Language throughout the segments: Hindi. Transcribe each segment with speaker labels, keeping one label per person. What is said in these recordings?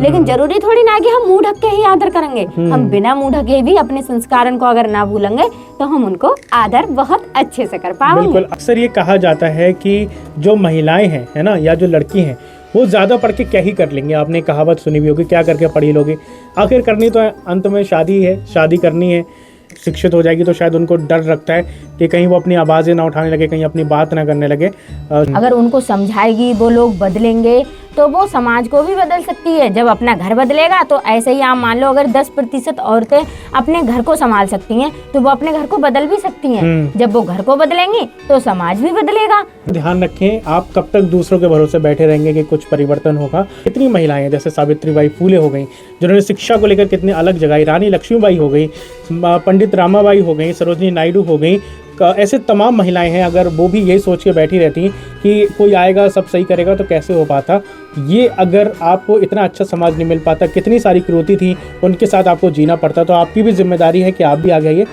Speaker 1: लेकिन जरूरी थोड़ी ना कि हम मुंह ढक के ही आदर करेंगे। हम बिना मुंह ढके भी अपने संस्कारन को अगर ना भूलेंगे तो हम उनको आदर बहुत अच्छे से कर पाएंगे।
Speaker 2: बिल्कुल, अक्सर ये कहा जाता है कि जो महिलाएं हैं, है ना, या जो लड़की हैं, वो ज़्यादा पढ़ के क्या ही कर लेंगे। आपने कहावत सुनी भी होगी, क्या करके पढ़ी लोगे। आखिर करनी तो अंत में शादी है, शादी करनी है। शिक्षित हो जाएगी तो शायद उनको डर लगता है कि कहीं वो अपनी आवाज़ें ना उठाने लगे, कहीं अपनी बात ना करने लगे।
Speaker 1: अगर उनको समझाएगी, वो लोग बदलेंगे तो वो समाज को भी बदल सकती है। जब अपना घर बदलेगा तो ऐसे ही आप मान लो, अगर 10% औरतें अपने घर को संभाल सकती हैं तो वो अपने घर को बदल भी सकती हैं। जब वो घर को बदलेंगी तो समाज भी बदलेगा।
Speaker 2: ध्यान रखें, आप कब तक दूसरों के भरोसे बैठे रहेंगे कि कुछ परिवर्तन होगा। कितनी महिलाएं हैं, जैसे सावित्रीबाई फूले हो गई, जिन्होंने शिक्षा को लेकर कितनी अलग जगाई, रानी लक्ष्मीबाई हो गई, पंडित रामाबाई हो गई, सरोजिनी नायडू हो गई, ऐसे तमाम महिलाएं हैं। अगर वो भी यही सोच के बैठी रहती कि कोई आएगा सब सही करेगा तो कैसे हो पाता। ये अगर आपको इतना अच्छा समाज नहीं मिल पाता, कितनी सारी क्रूरती थी उनके साथ आपको जीना पड़ता, तो आपकी भी जिम्मेदारी है कि आप भी आगे आइए।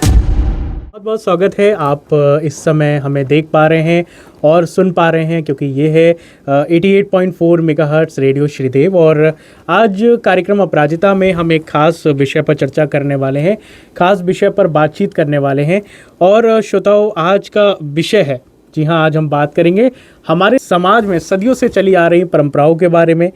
Speaker 2: बहुत बहुत स्वागत है। आप इस समय हमें देख पा रहे हैं और सुन पा रहे हैं, क्योंकि ये है 88.4 मेगाहर्ट्ज़ रेडियो श्रीदेव। और आज कार्यक्रम अपराजिता में हम एक खास विषय पर चर्चा करने वाले हैं, खास विषय पर बातचीत करने वाले हैं। और श्रोताओं, आज का विषय है, जी हाँ, आज हम बात करेंगे हमारे समाज में सदियों से चली आ रही परंपराओं के बारे में।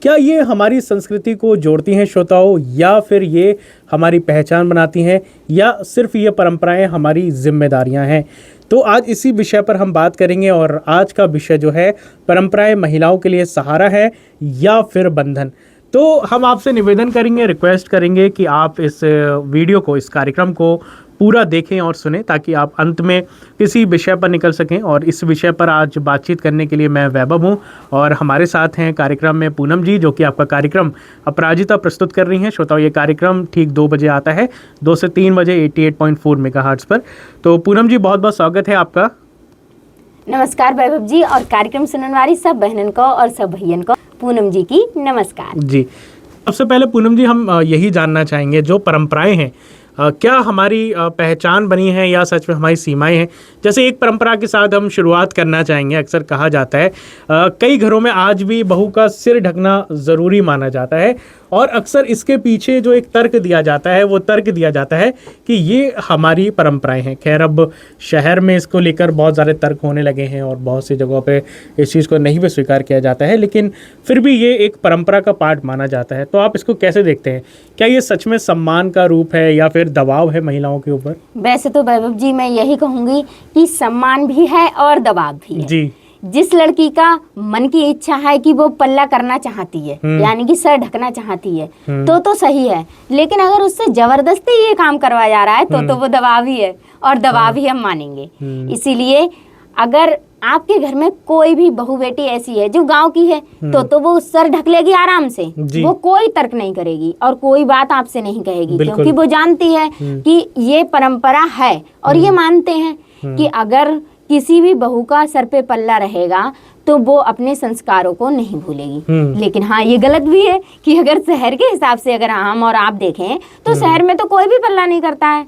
Speaker 2: क्या ये हमारी संस्कृति को जोड़ती हैं श्रोताओं, या फिर ये हमारी पहचान बनाती हैं, या सिर्फ ये परंपराएं हमारी जिम्मेदारियां हैं? तो आज इसी विषय पर हम बात करेंगे। और आज का विषय जो है, परंपराएं महिलाओं के लिए सहारा है या फिर बंधन। तो हम आपसे निवेदन करेंगे, रिक्वेस्ट करेंगे कि आप इस वीडियो को, इस कार्यक्रम को पूरा देखें और सुनें, ताकि आप अंत में किसी विषय पर निकल सकें। और इस विषय पर आज बातचीत करने के लिए मैं वैभव हूं, और हमारे साथ हैं कार्यक्रम में पूनम जी, जो कि आपका कार्यक्रम अपराजिता प्रस्तुत कर रही हैं। श्रोताओं, ये कार्यक्रम ठीक 2 बजे आता है, 2 से 3 बजे 88.4 मेगाहर्ट्ज़ पर। तो पूनम जी, बहुत बहुत स्वागत है आपका।
Speaker 1: नमस्कार वैभव जी, और कार्यक्रम सुनने वाली सब बहनन को और सब भैयन को पूनम जी की नमस्कार
Speaker 2: जी। सबसे पहले पूनम जी, हम यही जानना चाहेंगे, जो परंपराएं हैं, क्या हमारी पहचान बनी है या सच में हमारी सीमाएं हैं? जैसे एक परंपरा के साथ हम शुरुआत करना चाहेंगे। अक्सर कहा जाता है, कई घरों में आज भी बहू का सिर ढकना ज़रूरी माना जाता है, और अक्सर इसके पीछे जो एक तर्क दिया जाता है, वो तर्क दिया जाता है कि ये हमारी परंपराएं हैं। खैर, अब शहर में इसको लेकर बहुत सारे तर्क होने लगे हैं और बहुत सी जगहों पे इस चीज़ को नहीं भी स्वीकार किया जाता है, लेकिन फिर भी ये एक परंपरा का पार्ट माना जाता है। तो आप इसको कैसे देखते हैं? क्या ये सच में सम्मान का रूप है या फिर दबाव है महिलाओं के ऊपर?
Speaker 1: वैसे तो वैभव जी, मैं यही कहूँगी कि सम्मान भी है और दबाव भी है
Speaker 2: जी।
Speaker 1: जिस लड़की का मन की इच्छा है कि वो पल्ला करना चाहती है, यानी कि सर ढकना चाहती है, तो सही है। लेकिन अगर उससे जबरदस्ती ये काम करवाया जा रहा है तो वो दबाव ही है, और दबाव ही हम मानेंगे। इसीलिए अगर आपके घर में कोई भी बहू बेटी ऐसी है जो गांव की है, तो वो सर ढक लेगी आराम से, वो कोई तर्क नहीं करेगी और कोई बात आपसे नहीं कहेगी, क्योंकि वो जानती है कि ये परंपरा है। और ये मानते हैं कि अगर किसी भी बहू का सर पे पल्ला रहेगा तो वो अपने संस्कारों को नहीं भूलेगी। लेकिन हाँ, ये गलत भी है कि अगर शहर के हिसाब से अगर हम और आप देखें तो शहर में तो कोई भी पल्ला नहीं करता है।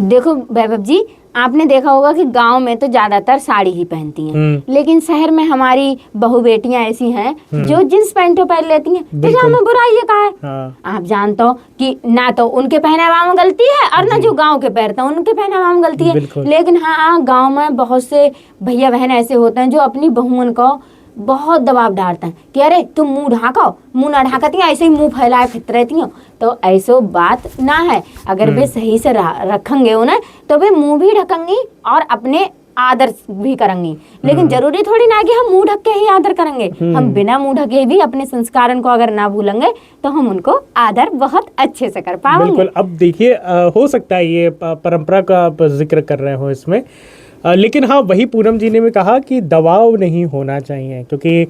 Speaker 1: देखो वैभव जी, आपने देखा होगा कि गांव में तो ज्यादातर साड़ी ही पहनती हैं, लेकिन शहर में हमारी बहू बेटियां ऐसी हैं जो जींस पैंटों पहन लेती हैं। तो जहाँ में बुराई है कहा है? हाँ। आप जानते हो कि ना तो उनके पहनावा में गलती है और ना जो गांव के पहनते हैं उनके पहनावा में गलती है। लेकिन हाँ, गाँव में बहुत से भैया बहन ऐसे होते हैं जो अपनी बहुओं को बहुत दबाव डालते हैं कि अरे तुम मुंह ढाको, मुंह ना ढाकती हैं, ऐसे ही मुंह फैलाए फिरती रहती हो। तो ऐसो बात ना है। अगर वे सही से रखेंगे उन्हें तो वे मुंह भी ढकेंगी और अपने आदर भी करेंगी। लेकिन जरूरी थोड़ी ना कि हम मुंह ढक के ही आदर करेंगे। हम बिना मुंह ढके भी अपने संस्कारन को अगर ना भूलेंगे तो हम उनको आदर बहुत अच्छे से कर पाएंगे।
Speaker 2: बिल्कुल। अब देखिए, हो सकता है ये परंपरा का आप जिक्र कर रहे हो इसमें, लेकिन हाँ, वही पूनम जी ने भी कहा कि दबाव नहीं होना चाहिए, क्योंकि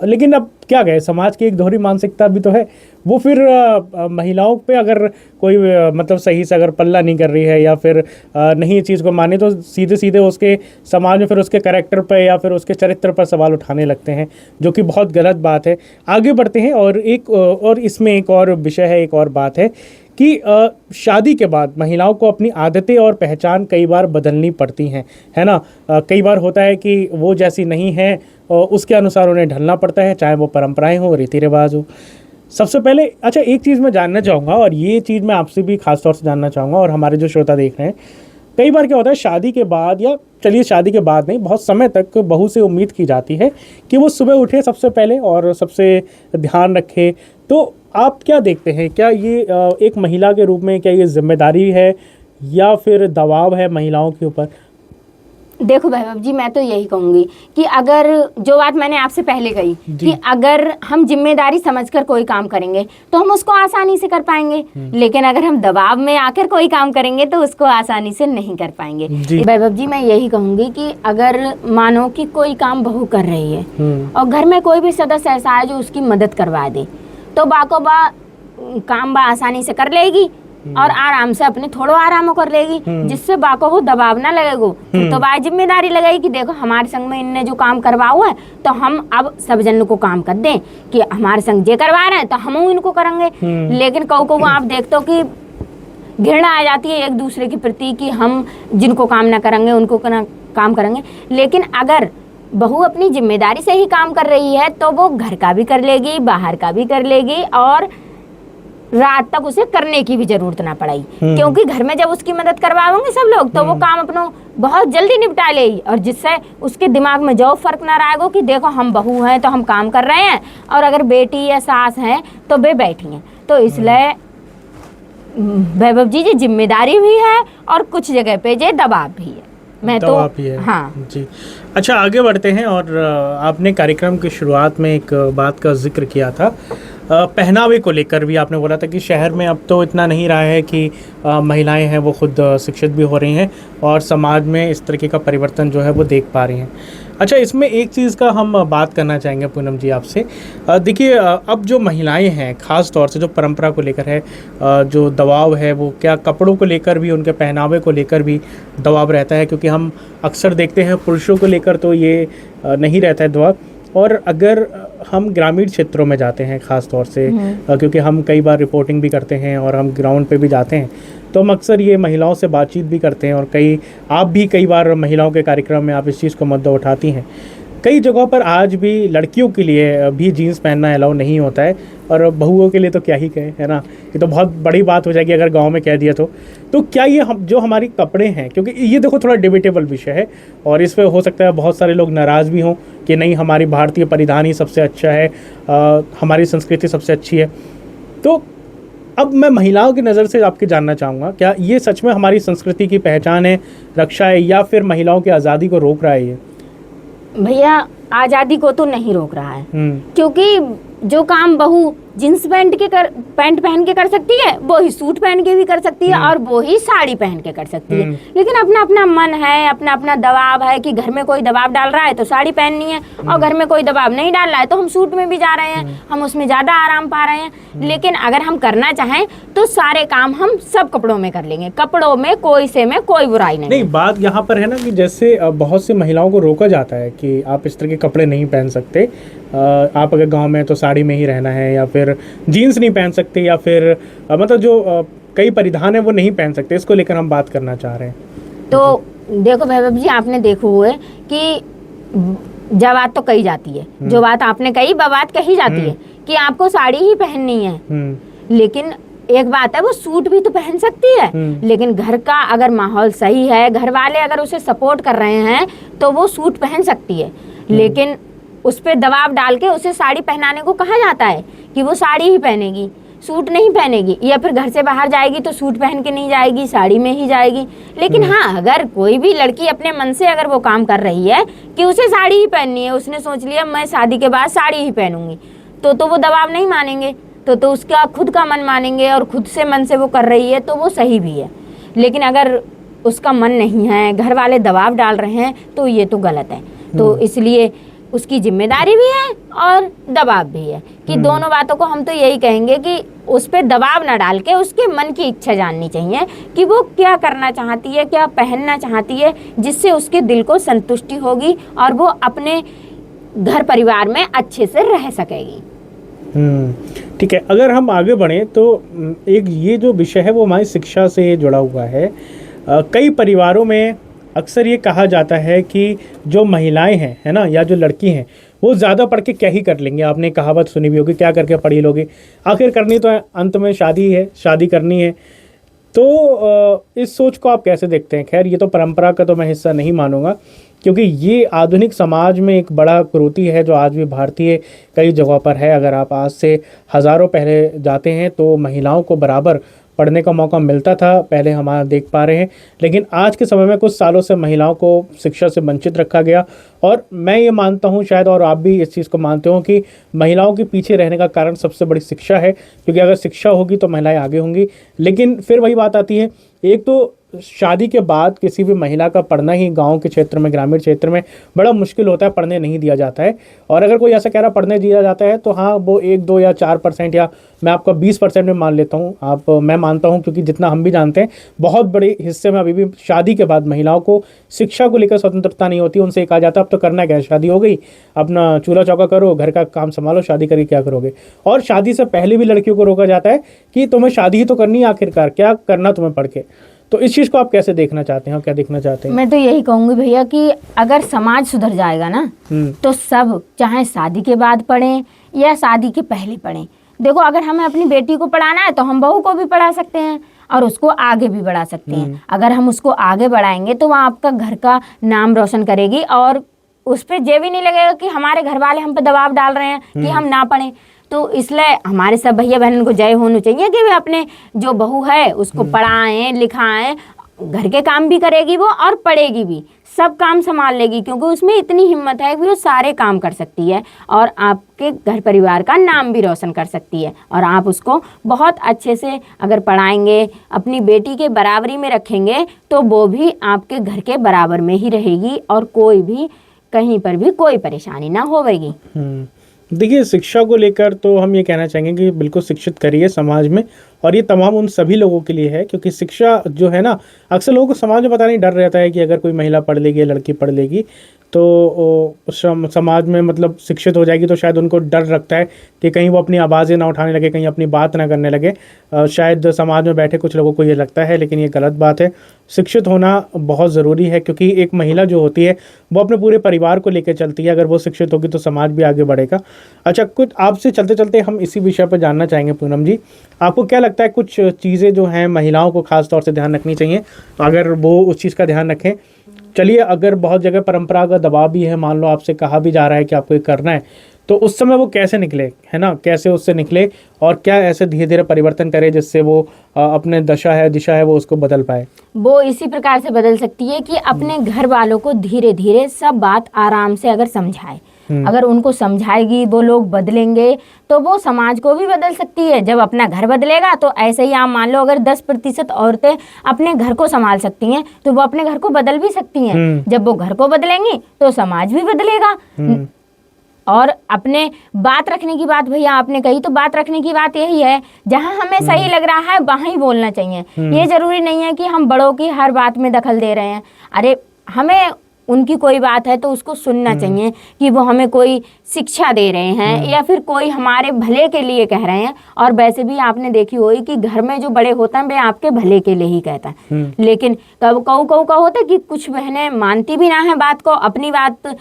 Speaker 2: लेकिन अब क्या कहे, समाज की एक दोहरी मानसिकता भी तो है। वो फिर महिलाओं पे अगर कोई मतलब सही से अगर पल्ला नहीं कर रही है या फिर नहीं इस चीज़ को माने, तो सीधे सीधे उसके समाज में फिर उसके कैरेक्टर पर या फिर उसके चरित्र पर सवाल उठाने लगते हैं, जो कि बहुत गलत बात है। आगे बढ़ते हैं, और इसमें एक और विषय है, एक और बात है कि शादी के बाद महिलाओं को अपनी आदतें और पहचान कई बार बदलनी पड़ती हैं, है ना। कई बार होता है कि वो जैसी नहीं है उसके अनुसार उन्हें ढलना पड़ता है, चाहे वो परंपराएं हो, रीति रिवाज हो। सबसे पहले अच्छा एक चीज़ मैं जानना चाहूँगा, और ये चीज़ मैं आपसे भी खास तौर से जानना चाहूँगा और हमारे जो श्रोता देख रहे हैं, कई बार क्या होता है शादी के बाद, या चलिए शादी के बाद नहीं, बहुत समय तक बहू से उम्मीद की जाती है कि वो सुबह उठे सबसे पहले और सबसे ध्यान रखे। तो आप क्या देखते हैं, क्या ये एक महिला के रूप में क्या ये जिम्मेदारी है या फिर दबाव है महिलाओं के ऊपर?
Speaker 1: देखो वैभव जी, मैं तो यही कहूंगी कि अगर जो बात मैंने आपसे पहले कही कि अगर हम जिम्मेदारी समझकर कोई काम करेंगे तो हम उसको आसानी से कर पाएंगे, लेकिन अगर हम दबाव में आकर कोई काम करेंगे तो उसको आसानी से नहीं कर पाएंगे। वैभव जी, मैं यही कहूंगी कि अगर मानो कि कोई काम बहू कर रही है और घर में कोई भी सदस्य ऐसा है जो उसकी मदद करवा दे, तो बाकोबा काम बा आसानी से कर लेगी और आराम से अपने थोड़ा आराम कर लेगी, जिससे बाको को दबाव ना लगेगो। तो बाई जिम्मेदारी लगेगी कि देखो हमारे संग में इनने जो काम करवा हुआ है तो हम अब सब जन को काम कर दें कि हमारे संग जे करवा रहे हैं तो हम इनको करेंगे। लेकिन को आप देखते हो कि घृणा आ जाती है एक दूसरे के प्रति कि हम जिनको काम ना करेंगे उनको काम करेंगे। लेकिन अगर बहू अपनी जिम्मेदारी से ही काम कर रही है तो वो घर का भी कर लेगी, बाहर का भी कर लेगी और रात तक उसे करने की भी जरूरत ना पड़ेगी, क्योंकि घर में जब उसकी मदद करवाओगे सब लोग तो वो काम अपना बहुत जल्दी निपटा लेगी, और जिससे उसके दिमाग में जो फर्क ना रहेगा कि देखो हम बहू हैं तो हम काम कर रहे हैं और अगर बेटी या सास हैं तो वे बैठी हैं। तो इसलिए वैभव जी, जिम्मेदारी भी है और कुछ जगह पे ये दबाव भी है। मैं तो हाँ
Speaker 2: जी। अच्छा, आगे बढ़ते हैं। और आपने कार्यक्रम की शुरुआत में एक बात का जिक्र किया था, पहनावे को लेकर भी आपने बोला था कि शहर में अब तो इतना नहीं रहा है कि महिलाएं हैं वो खुद शिक्षित भी हो रही हैं और समाज में इस तरीके का परिवर्तन जो है वो देख पा रही हैं। अच्छा, इसमें एक चीज़ का हम बात करना चाहेंगे पूनम जी आपसे। देखिए, अब जो महिलाएं हैं ख़ास तौर से जो परंपरा को लेकर है, जो दबाव है वो क्या कपड़ों को लेकर भी, उनके पहनावे को लेकर भी दबाव रहता है, क्योंकि हम अक्सर देखते हैं पुरुषों को लेकर तो ये नहीं रहता है दबाव। और अगर हम ग्रामीण क्षेत्रों में जाते हैं ख़ास तौर से, क्योंकि हम कई बार रिपोर्टिंग भी करते हैं और हम ग्राउंड पे भी जाते हैं, तो हम अक्सर ये महिलाओं से बातचीत भी करते हैं और आप भी कई बार महिलाओं के कार्यक्रम में आप इस चीज़ को मुद्दा उठाती हैं। कई जगहों पर आज भी लड़कियों के लिए भी जीन्स पहनना अलाउ नहीं होता है, और बहुओं के लिए तो क्या ही कहें, है ना। ये तो बहुत बड़ी बात हो जाएगी अगर गांव में कह दिया तो क्या ये जो हमारी कपड़े हैं, क्योंकि ये देखो थोड़ा डिबेटेबल विषय है और इस पर हो सकता है बहुत सारे लोग नाराज़ भी हों कि नहीं, हमारी भारतीय परिधान ही सबसे अच्छा है, हमारी संस्कृति सबसे अच्छी है। तो अब मैं महिलाओं की नज़र से आपके जानना चाहूँगा, क्या ये सच में हमारी संस्कृति की पहचान है, रक्षा है, या फिर महिलाओं की आज़ादी को रोक रहा है ये?
Speaker 1: भैया, आज़ादी को तो नहीं रोक रहा है, क्योंकि जो काम बहू जींस पैंट पहन के कर सकती है वो ही सूट पहन के भी कर सकती है और वो ही साड़ी पहन के कर सकती है। लेकिन अपना अपना मन है, अपना अपना दबाव है कि घर में कोई दबाव डाल रहा है तो साड़ी पहननी है, और घर में कोई दबाव नहीं डाल रहा है तो हम सूट में भी जा रहे हैं, हम उसमें ज़्यादा आराम पा रहे हैं। लेकिन अगर हम करना चाहें तो सारे काम हम सब कपड़ों में कर लेंगे, कपड़ों में कोई बुराई नहीं।
Speaker 2: बात यहाँ पर है ना कि जैसे बहुत सी महिलाओं को रोका जाता है कि आप इस तरह के कपड़े नहीं पहन सकते, आप अगर गाँव में तो साड़ी में ही रहना है, या फिर जीन्स नहीं पहन सकते, या फिर मतलब जो कई परिधान है वो नहीं पहन सकते। इसको लेकर हम बात करना चाह रहे हैं।
Speaker 1: तो देखो वैभव जी, आपने देखो हुए कि जब बात तो कही जाती है, जो बात आपने कही वो बात कही जाती है कि आपको साड़ी ही पहननी है, लेकिन एक बात है वो सूट भी तो पहन सकती है। लेकिन घर का अगर माहौल सही है, घर वाले अगर उसे सपोर्ट कर रहे हैं तो वो सूट पहन सकती है। लेकिन उस पर दबाव डाल के उसे साड़ी पहनाने को कहा जाता है कि वो साड़ी ही पहनेगी, सूट नहीं पहनेगी, या फिर घर से बाहर जाएगी तो सूट पहन के नहीं जाएगी, साड़ी में ही जाएगी। लेकिन हाँ, अगर कोई भी लड़की अपने मन से अगर वो काम कर रही है कि उसे साड़ी ही पहननी है, उसने सोच लिया मैं शादी के बाद साड़ी ही पहनूंगी, तो वो दबाव नहीं मानेंगे, तो उसका खुद का मन मानेंगे और खुद से मन से वो कर रही है तो वो सही भी है। लेकिन अगर उसका मन नहीं है, घर वाले दबाव डाल रहे हैं, तो ये तो गलत है। तो इसलिए उसकी जिम्मेदारी भी है और दबाव भी है कि दोनों बातों को हम तो यही कहेंगे कि उस पर दबाव ना डाल के उसके मन की इच्छा जाननी चाहिए कि वो क्या करना चाहती है, क्या पहनना चाहती है, जिससे उसके दिल को संतुष्टि होगी और वो अपने घर परिवार में अच्छे से रह सकेगी।
Speaker 2: ठीक है, अगर हम आगे बढ़ें तो एक ये जो विषय है वो हमारी शिक्षा से जुड़ा हुआ है। कई परिवारों में अक्सर ये कहा जाता है कि जो महिलाएं हैं, है ना, या जो लड़की हैं, वो ज़्यादा पढ़ के क्या ही कर लेंगे। आपने कहावत सुनी भी होगी, क्या करके पढ़ी लोगे, आखिर करनी तो अंत में शादी है, शादी करनी है। तो इस सोच को आप कैसे देखते हैं? खैर, ये तो परंपरा का तो मैं हिस्सा नहीं मानूंगा, क्योंकि ये आधुनिक समाज में एक बड़ा कुरीति है जो आज भी भारतीय कई जगहों पर है। अगर आप आज से हज़ारों पहले जाते हैं तो महिलाओं को बराबर पढ़ने का मौका मिलता था, पहले हम देख पा रहे हैं। लेकिन आज के समय में कुछ सालों से महिलाओं को शिक्षा से वंचित रखा गया। और मैं ये मानता हूँ, शायद और आप भी इस चीज़ को मानते हो, कि महिलाओं के पीछे रहने का कारण सबसे बड़ी शिक्षा है, क्योंकि अगर शिक्षा होगी तो महिलाएं आगे होंगी। लेकिन फिर वही बात आती है, एक तो शादी के बाद किसी भी महिला का पढ़ना ही गांव के क्षेत्र में, ग्रामीण क्षेत्र में बड़ा मुश्किल होता है, पढ़ने नहीं दिया जाता है। और अगर कोई ऐसा कह रहा पढ़ने दिया जाता है तो हाँ, वो 1, 2 या 4% या मैं आपका 20% में मान लेता हूँ। मैं मानता हूँ, क्योंकि जितना हम भी जानते हैं, बहुत बड़े हिस्से में अभी भी शादी के बाद महिलाओं को शिक्षा को लेकर स्वतंत्रता नहीं होती। उनसे कहा जाता है अब तो करना क्या है, शादी हो गई, अपना चूल्हा चौका करो, घर का काम संभालो, शादी करके क्या करोगे। और शादी से पहले भी लड़कियों को रोका जाता है कि तुम्हें शादी ही तो करनी है, आखिरकार क्या करना तुम्हें पढ़ के। तो इस चीज़ को आप कैसे देखना चाहते हैं और क्या देखना चाहते हैं?
Speaker 1: मैं तो यही कहूँगी भैया कि अगर समाज सुधर जाएगा ना, तो सब, चाहे शादी के बाद पढ़ें या शादी के पहले पढ़ें। देखो, अगर हमें अपनी बेटी को पढ़ाना है तो हम बहू को भी पढ़ा सकते हैं और उसको आगे भी बढ़ा सकते हैं। अगर हम उसको आगे बढ़ाएंगे तो वह आपका घर का नाम रोशन करेगी और उस पर ये भी नहीं लगेगा कि हमारे घर वाले हम पे दबाव डाल रहे हैं कि हम ना पढ़ें। तो इसलिए हमारे सब भैया बहन को जय होनी चाहिए कि वे अपने जो बहू है उसको पढ़ाएं लिखाएं, घर के काम भी करेगी वो और पढ़ेगी भी, सब काम संभाल लेगी, क्योंकि उसमें इतनी हिम्मत है कि वो सारे काम कर सकती है और आपके घर परिवार का नाम भी रोशन कर सकती है। और आप उसको बहुत अच्छे से अगर पढ़ाएंगे, अपनी बेटी के बराबरी में रखेंगे, तो वो भी आपके घर के बराबर में ही रहेगी और कोई भी कहीं पर भी कोई परेशानी ना होगी।
Speaker 2: देखिए, शिक्षा को लेकर तो हम ये कहना चाहेंगे कि बिल्कुल शिक्षित करिए समाज में, और ये तमाम उन सभी लोगों के लिए है, क्योंकि शिक्षा जो है ना, अक्सर लोगों को समाज में पता नहीं डर रहता है कि अगर कोई महिला पढ़ लेगी, लड़की पढ़ लेगी तो समाज में मतलब शिक्षित हो जाएगी, तो शायद उनको डर रखता है कि कहीं वो अपनी आवाज़ें ना उठाने लगे, कहीं अपनी बात ना करने लगे। शायद समाज में बैठे कुछ लोगों को ये लगता है, लेकिन ये गलत बात है। शिक्षित होना बहुत ज़रूरी है, क्योंकि एक महिला जो होती है वो अपने पूरे परिवार को लेकर चलती है। अगर वो शिक्षित होगी तो समाज भी आगे बढ़ेगा। अच्छा, कुछ आपसे चलते चलते हम इसी विषय पर जानना चाहेंगे पूनम जी, आपको क्या लगता है कुछ चीज़ें जो हैं महिलाओं को खास तौर से ध्यान रखनी चाहिए, अगर वो उस चीज़ का ध्यान रखें? चलिए, अगर बहुत जगह परंपरा का दबाव भी है, मान लो आपसे कहा भी जा रहा है कि आपको ये करना है, तो उस समय वो कैसे निकले, है ना, कैसे उससे निकले और क्या ऐसे धीरे धीरे परिवर्तन करे जिससे वो अपने दिशा है वो उसको बदल पाए? वो
Speaker 1: इसी प्रकार से बदल सकती है कि अपने घर वालों को धीरे धीरे सब बात आराम से अगर समझाए, अगर उनको समझाएगी, वो लोग बदलेंगे तो वो समाज को भी बदल सकती है। जब अपना घर बदलेगा तो ऐसे ही आप मान लो अगर 10% औरतें अपने घर को संभाल सकती हैं तो वो अपने घर को बदल भी सकती हैं। जब वो घर को बदलेंगी तो समाज भी बदलेगा। और अपने बात रखने की बात भैया आपने कही, तो बात रखने की बात यही है, जहां हमें सही लग रहा है वहां ही बोलना चाहिए। ये जरूरी नहीं है कि हम बड़ों की हर बात में दखल दे रहे हैं। अरे, हमें उनकी कोई बात है तो उसको सुनना चाहिए कि वो हमें कोई शिक्षा दे रहे हैं या फिर कोई हमारे भले के लिए कह रहे हैं। और वैसे भी आपने देखी होगी कि घर में जो बड़े होते हैं वे आपके भले के लिए ही कहता है, लेकिन कब कऊ का होता है कि कुछ बहनें मानती भी ना है बात को, अपनी बात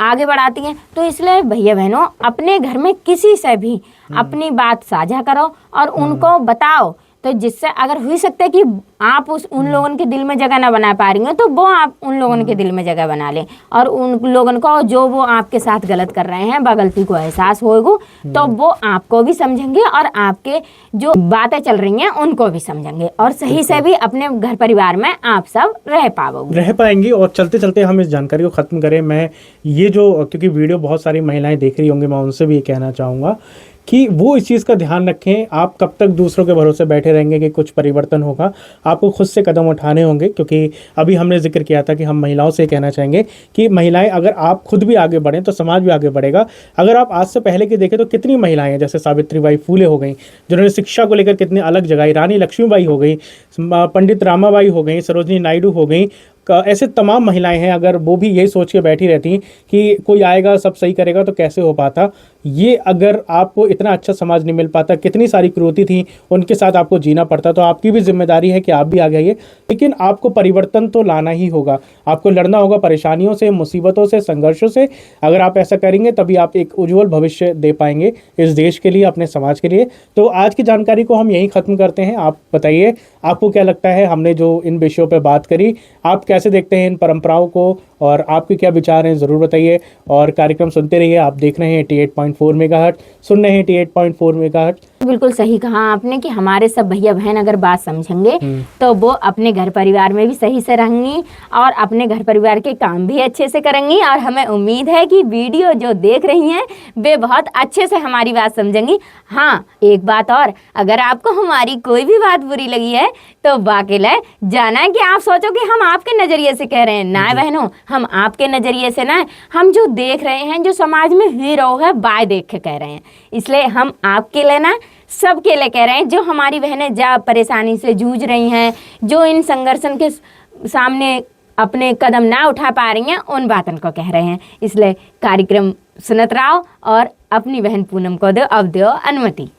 Speaker 1: आगे बढ़ाती हैं। तो इसलिए भैया बहनों, अपने घर में किसी से भी अपनी बात साझा करो और उनको बताओ, तो जिससे अगर हो सकता है कि आप उन लोगों के दिल में जगह ना बना पा रही हैं, तो वो आप उन लोगों के दिल में जगह बना लें और उन लोगों को जो वो आपके साथ गलत कर रहे हैं गलती को एहसास होगा, तो वो आपको भी समझेंगे और आपके जो बातें चल रही हैं उनको भी समझेंगे और सही से भी अपने घर परिवार में आप सब रह पाएंगे।
Speaker 2: और चलते चलते हम इस जानकारी को ख़त्म करें। मैं ये जो, क्योंकि वीडियो बहुत सारी महिलाएं देख रही होंगी, मैं उनसे भी ये कहना चाहूँगा कि वो इस चीज़ का ध्यान रखें। आप कब तक दूसरों के भरोसे बैठे रहेंगे कि कुछ परिवर्तन होगा? आपको खुद से कदम उठाने होंगे, क्योंकि अभी हमने जिक्र किया था कि हम महिलाओं से कहना चाहेंगे कि महिलाएं, अगर आप खुद भी आगे बढ़ें तो समाज भी आगे बढ़ेगा। अगर आप आज से पहले की देखें तो कितनी महिलाएं हैं, जैसे सावित्रीबाई फूले हो गई, जिन्होंने शिक्षा को लेकर कितनी अलग जगह, रानी लक्ष्मीबाई हो गई, पंडित रामाबाई हो गई, सरोजनी नायडू हो गई, ऐसे तमाम महिलाएं हैं, अगर वो भी यही सोच के बैठी रहती कि कोई आएगा सब सही करेगा तो कैसे हो पाता, ये अगर आपको इतना अच्छा समाज नहीं मिल पाता, कितनी सारी क्रूरती थी उनके साथ आपको जीना पड़ता, तो आपकी भी जिम्मेदारी है कि आप भी आगे आइए। लेकिन आपको परिवर्तन तो लाना ही होगा, आपको लड़ना होगा परेशानियों से, मुसीबतों से, संघर्षों से। अगर आप ऐसा करेंगे तभी आप एक उज्जवल भविष्य दे पाएंगे इस देश के लिए, अपने समाज के लिए। तो आज की जानकारी को हम यहीं ख़त्म करते हैं। आप बताइए आपको क्या लगता है, हमने जो इन विषयों पर बात करी, आप कैसे देखते हैं इन परंपराओं को और आपके क्या विचार हैं ज़रूर बताइए। और कार्यक्रम सुनते रहिए। आप देख रहे हैं 88.4 मेगाहर्ट्ज़, सुन रहे हैं 88.4 मेगाहर्ट्ज़।
Speaker 1: बिल्कुल सही कहा आपने कि हमारे सब भैया बहन अगर बात समझेंगे तो वो अपने घर परिवार में भी सही से रहेंगी और अपने घर परिवार के काम भी अच्छे से करेंगी। और हमें उम्मीद है कि वीडियो जो देख रही हैं वे बहुत अच्छे से हमारी बात समझेंगी। हाँ, एक बात और, अगर आपको हमारी कोई भी बात बुरी लगी है तो वाकई जाना है कि आप सोचो कि हम आपके नज़रिए से कह रहे हैं ना बहनों, हम आपके नज़रिए से ना, हम जो देख रहे हैं, जो समाज में हीरो है बाय देख के कह रहे हैं। इसलिए हम आपके लिए ना, सबके लिए कह रहे हैं, जो हमारी बहनें जा परेशानी से जूझ रही हैं, जो इन संघर्षण के सामने अपने कदम ना उठा पा रही हैं, उन बातों को कह रहे हैं। इसलिए कार्यक्रम सुनत रहो और अपनी बहन पूनम को दो अब दो अनुमति।